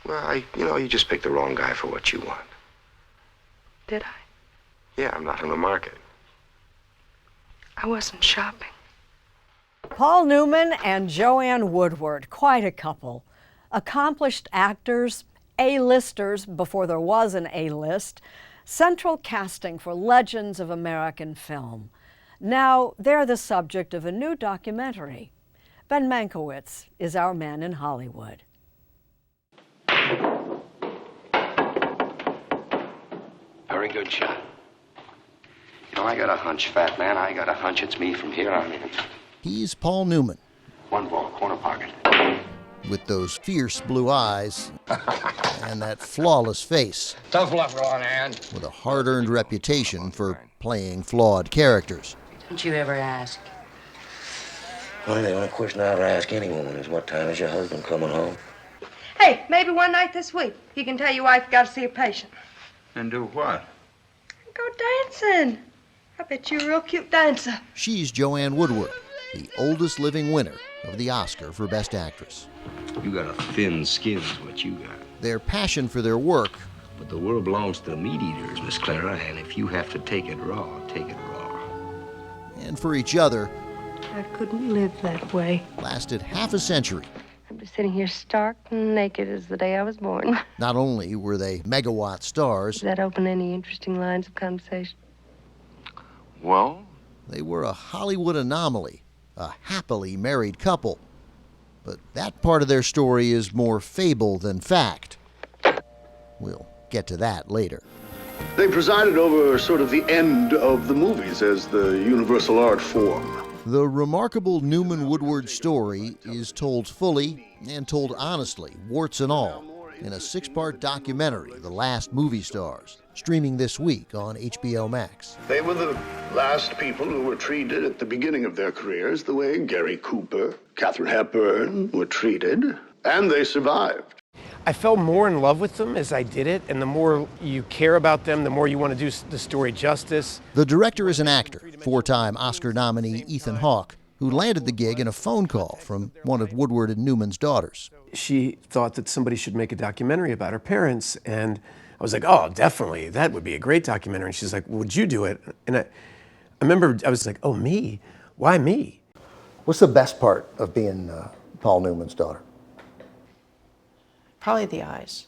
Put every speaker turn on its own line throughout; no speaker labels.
Well, you just picked the wrong guy for what you want.
Did I?
Yeah, I'm not in the market.
I wasn't shopping.
Paul Newman and Joanne Woodward, quite a couple. Accomplished actors, A-listers before there was an A-list, central casting for legends of American film. Now they're the subject of a new documentary. Ben Mankiewicz is our man in Hollywood.
Very good shot. I got a hunch, fat man. I got a hunch it's me from here on in.
He's Paul Newman.
One ball, corner pocket.
With those fierce blue eyes and that flawless face.
Tough luck, Ron, and
with a hard-earned reputation for playing flawed characters.
Don't you ever ask?
Well, the only question I ever ask any woman is, what time is your husband coming home?
Hey, maybe one night this week. He can tell your wife you got to see a patient.
And do what?
Go dancing. I bet you're a real cute dancer.
She's Joanne Woodward, the oldest living winner of the Oscar for Best Actress.
You got a thin skin is what you got.
Their passion for their work.
But the world belongs to the meat eaters, Miss Clara, and if you have to take it raw, take it raw.
And for each other.
I couldn't live that way.
Lasted half a century.
I'm just sitting here stark and naked as the day I was born.
Not only were they megawatt stars.
Does that open any interesting lines of conversation?
Well?
They were a Hollywood anomaly, a happily married couple. But that part of their story is more fable than fact. We'll get to that later.
They presided over sort of the end of the movies as the universal art form.
The remarkable Newman Woodward story is told fully and told honestly, warts and all, in a 6-part documentary, The Last Movie Stars, streaming this week on HBO Max.
They were the last people who were treated at the beginning of their careers the way Gary Cooper, Katharine Hepburn were treated, and they survived.
I fell more in love with them as I did it, and the more you care about them, the more you want to do the story justice.
The director is an actor, 4-time Oscar nominee Ethan Hawke, who landed the gig in a phone call from one of Woodward and Newman's daughters.
She thought that somebody should make a documentary about her parents, and I was like, oh, definitely, that would be a great documentary. And she's like, would you do it? And I remember I was like, oh, me? Why me?
What's the best part of being Paul Newman's daughter?
Probably the eyes.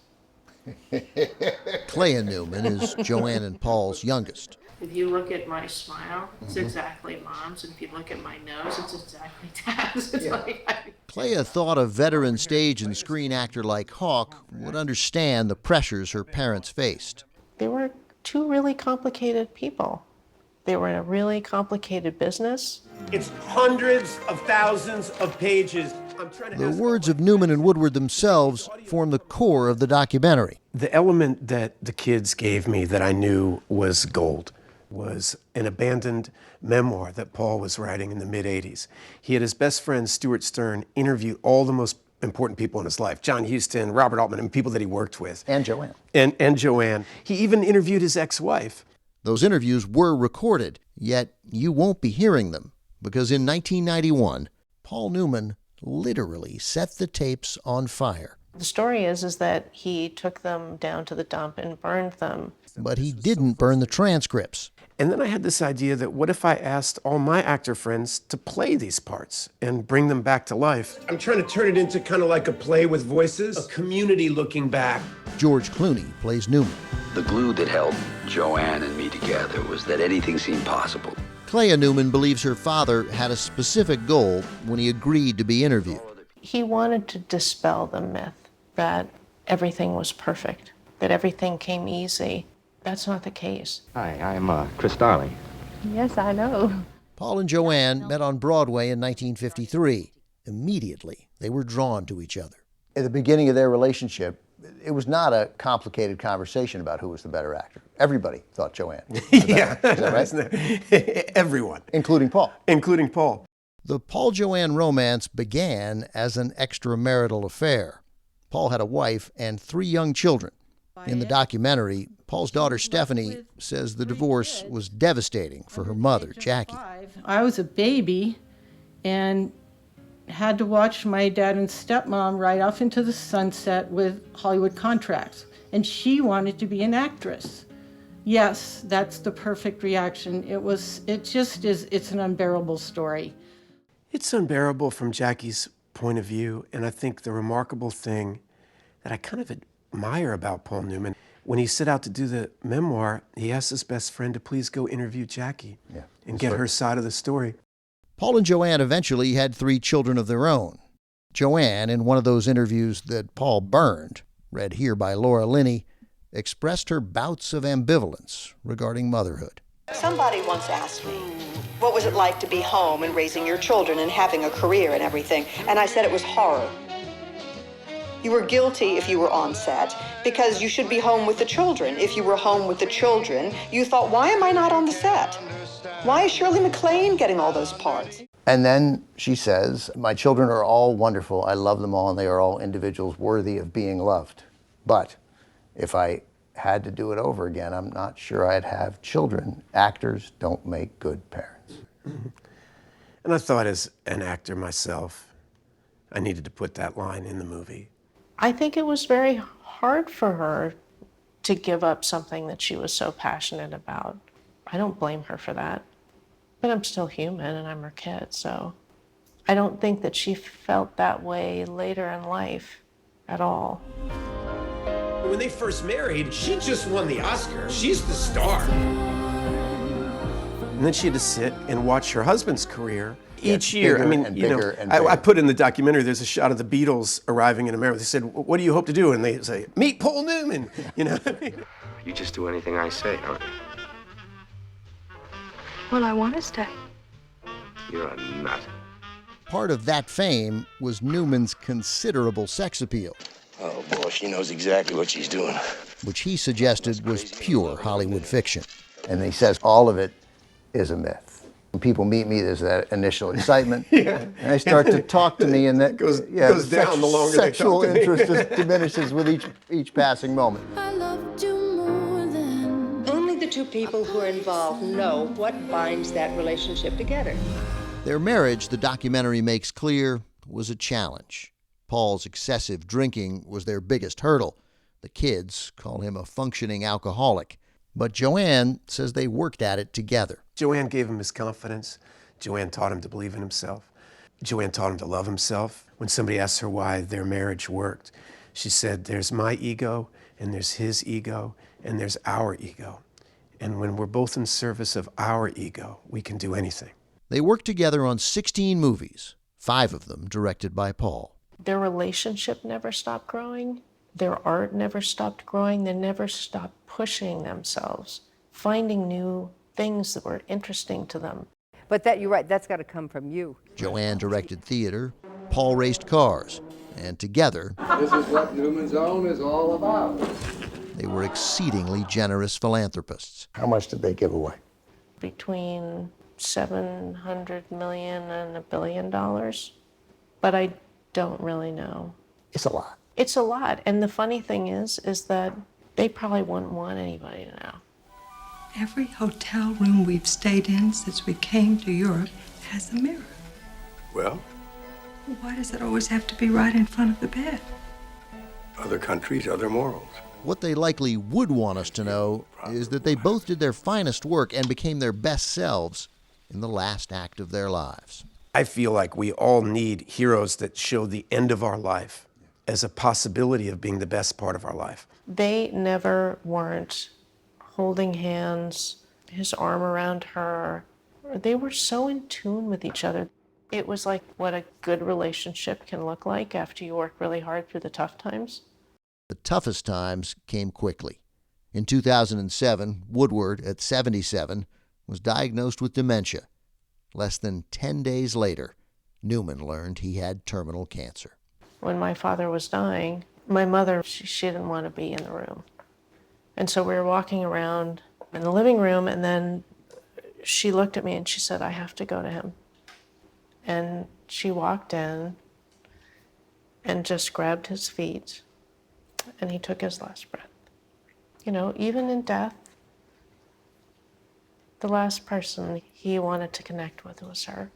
Clea Newman is Joanne and Paul's youngest.
If you look at my smile, it's exactly Mom's, and if you look at my nose, it's exactly Dad's.
Clea thought a veteran stage and screen actor like Hawke would understand the pressures her parents faced.
They were two really complicated people. They were in a really complicated business.
It's hundreds of thousands of pages.
The words of Newman and Woodward themselves form the core of the documentary.
The element that the kids gave me that I knew was gold was an abandoned memoir that Paul was writing in the mid-'80s. He had his best friend, Stuart Stern, interview all the most important people in his life, John Huston, Robert Altman, and people that he worked with.
And Joanne.
And Joanne. He even interviewed his ex-wife.
Those interviews were recorded, yet you won't be hearing them, because in 1991, Paul Newman literally set the tapes on fire.
The story is that he took them down to the dump and burned them.
But he didn't burn the transcripts.
And then I had this idea that what if I asked all my actor friends to play these parts and bring them back to life? I'm trying to turn it into kind of like a play with voices, a community looking back.
George Clooney plays Newman.
The glue that held Joanne and me together was that anything seemed possible.
Clea Newman believes her father had a specific goal when he agreed to be interviewed.
He wanted to dispel the myth that everything was perfect, that everything came easy. That's not the case.
Hi, I'm Chris Darling.
Yes, I know.
Paul and Joanne met on Broadway in 1953. Immediately, they were drawn to each other.
At the beginning of their relationship, it was not a complicated conversation about who was the better actor. Everybody thought Joanne was the better actor. Is that
right? Everyone.
Including Paul.
Including Paul.
The Paul-Joanne romance began as an extramarital affair. Paul had a wife and 3 young children. In the documentary, Paul's daughter Stephanie says the divorce was devastating for her mother, Jackie.
I was a baby, and had to watch my dad and stepmom ride off into the sunset with Hollywood contracts, and she wanted to be an actress. Yes, that's the perfect reaction. It's an unbearable story.
It's unbearable from Jackie's point of view, and I think the remarkable thing that I kind of admire about Paul Newman, when he set out to do the memoir, he asked his best friend to please go interview Jackie and get her side of the story.
Paul and Joanne eventually had 3 children of their own. Joanne, in one of those interviews that Paul burned, read here by Laura Linney, expressed her bouts of ambivalence regarding motherhood.
Somebody once asked me, what was it like to be home and raising your children and having a career and everything? And I said it was horror. You were guilty if you were on set because you should be home with the children. If you were home with the children, you thought, why am I not on the set? Why is Shirley MacLaine getting all those parts?
And then she says, my children are all wonderful. I love them all, and they are all individuals worthy of being loved. But if I had to do it over again, I'm not sure I'd have children. Actors don't make good parents.
And I thought, as an actor myself, I needed to put that line in the movie.
I think it was very hard for her to give up something that she was so passionate about. I don't blame her for that. But I'm still human and I'm her kid, so I don't think that she felt that way later in life at all.
When they first married, she just won the Oscar. She's the star. And then she had to sit and watch her husband's career each year. I put in the documentary, there's a shot of the Beatles arriving in America. They said, what do you hope to do? And they say, meet Paul Newman. You know what I mean?
You just do anything I say, don't you?
Well, I want to stay.
You're a nut.
Part of that fame was Newman's considerable sex appeal.
Oh, boy, she knows exactly what she's doing.
Which he suggested was pure Hollywood fiction. And he says all of it is a myth. When people meet me, there's that initial excitement. And they start to talk to me, and that
goes down the longer they talk to me.
Sexual interest just diminishes with each passing moment.
I loved you more than...
Only the 2 people who are involved know what binds that relationship together.
Their marriage, the documentary makes clear, was a challenge. Paul's excessive drinking was their biggest hurdle. The kids call him a functioning alcoholic. But Joanne says they worked at it together.
Joanne gave him his confidence. Joanne taught him to believe in himself. Joanne taught him to love himself. When somebody asked her why their marriage worked, she said, there's my ego, and there's his ego, and there's our ego. And when we're both in service of our ego, we can do anything.
They worked together on 16 movies, 5 of them directed by Paul.
Their relationship never stopped growing. Their art never stopped growing. They never stopped pushing themselves, finding new things that were interesting to them.
But you're right, that's got to come from you.
Joanne directed theater, Paul raced cars, and together,
this is what Newman's Own is all about.
They were exceedingly generous philanthropists. How much did they give away?
Between $700 million and $1 billion. But I don't really know.
It's a lot.
It's a lot. And the funny thing is that they probably wouldn't want anybody to know.
Every hotel room we've stayed in since we came to Europe has a mirror.
Well?
Why does it always have to be right in front of the bed?
Other countries, other morals.
What they likely would want us to know is that they both did their finest work and became their best selves in the last act of their lives.
I feel like we all need heroes that show the end of our life as a possibility of being the best part of our life.
They never weren't holding hands, his arm around her. They were so in tune with each other. It was like what a good relationship can look like after you work really hard through the tough times.
The toughest times came quickly. In 2007, Woodward, at 77, was diagnosed with dementia. Less than 10 days later, Newman learned he had terminal cancer.
When my father was dying, my mother, she didn't want to be in the room. And so we were walking around in the living room, and then she looked at me and she said, I have to go to him. And she walked in and just grabbed his feet, and he took his last breath. You know, even in death, the last person he wanted to connect with was her.